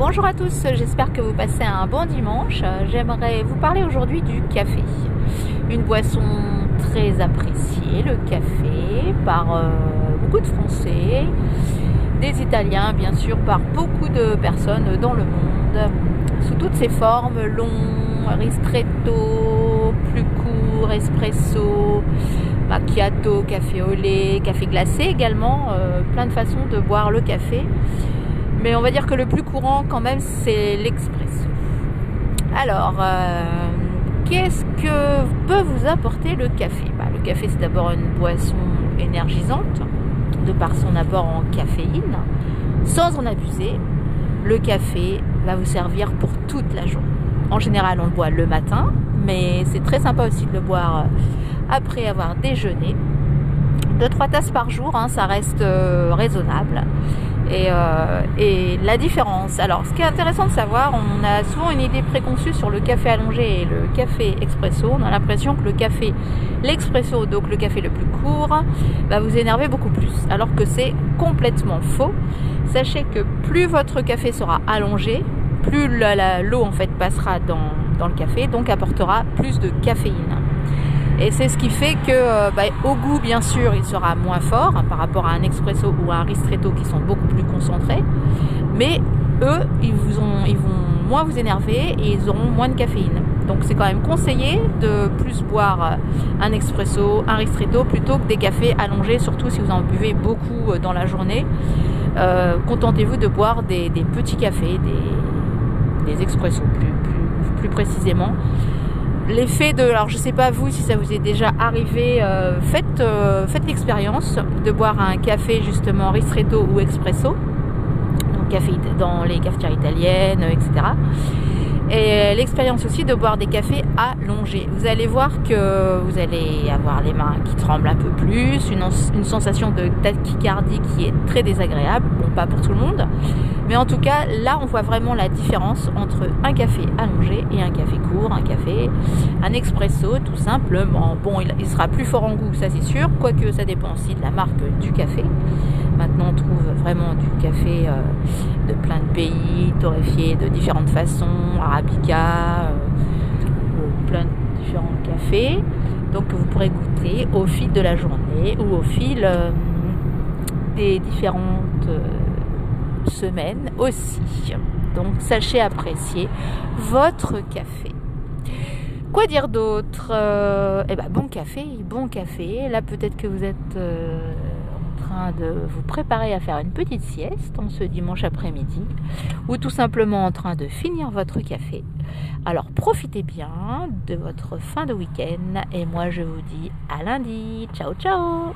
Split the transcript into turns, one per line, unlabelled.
Bonjour à tous, j'espère que vous passez un bon dimanche. J'aimerais vous parler aujourd'hui du café. Une boisson très appréciée, le café, par beaucoup de Français, des Italiens bien sûr, par beaucoup de personnes dans le monde, sous toutes ses formes, long, ristretto, plus court, espresso, macchiato, café au lait, café glacé également, plein de façons de boire le café. Mais on va dire que le plus courant quand même c'est l'expresso. Alors, qu'est-ce que peut vous apporter le café ? Le café c'est d'abord une boisson énergisante, de par son apport en caféine. Sans en abuser, le café va vous servir pour toute la journée. En général on le boit le matin, mais c'est très sympa aussi de le boire après avoir déjeuné. 2-3 tasses par jour, ça reste raisonnable. Et la différence, alors ce qui est intéressant de savoir, on a souvent une idée préconçue sur le café allongé et le café expresso. On a l'impression que l'expresso, donc le café le plus court, va vous énerver beaucoup plus, alors que c'est complètement faux. Sachez que plus votre café sera allongé, plus l'eau en fait passera dans le café, donc apportera plus de caféine. Et c'est ce qui fait que, au goût, bien sûr, il sera moins fort par rapport à un expresso ou à un ristretto qui sont beaucoup plus concentrés. Mais eux, ils vont moins vous énerver et ils auront moins de caféine. Donc c'est quand même conseillé de plus boire un expresso, un ristretto plutôt que des cafés allongés, surtout si vous en buvez beaucoup dans la journée. Contentez-vous de boire des petits cafés, des expressos plus précisément. L'effet alors je sais pas vous si ça vous est déjà arrivé, faites l'expérience de boire un café justement ristretto ou expresso, donc café dans les cafetières italiennes, etc. Et l'expérience aussi de boire des cafés allongés. Vous allez voir que vous allez avoir les mains qui tremblent un peu plus, une sensation de tachycardie qui est très désagréable, bon pas pour tout le monde, mais en tout cas là on voit vraiment la différence entre un café allongé et un café court, un expresso tout simplement. Bon, il sera plus fort en goût, ça c'est sûr, quoique ça dépend aussi de la marque du café. Maintenant on trouve vraiment du café de plein de pays, torréfié de différentes façons, arabica, plein de différents cafés. Donc vous pourrez goûter au fil de la journée ou au fil des différentes semaines aussi. Donc sachez apprécier votre café. Quoi dire d'autre ? Bon café. Là peut-être que vous êtes de vous préparer à faire une petite sieste en ce dimanche après-midi ou tout simplement en train de finir votre café. Alors profitez bien de votre fin de week-end et moi je vous dis à lundi. Ciao ciao.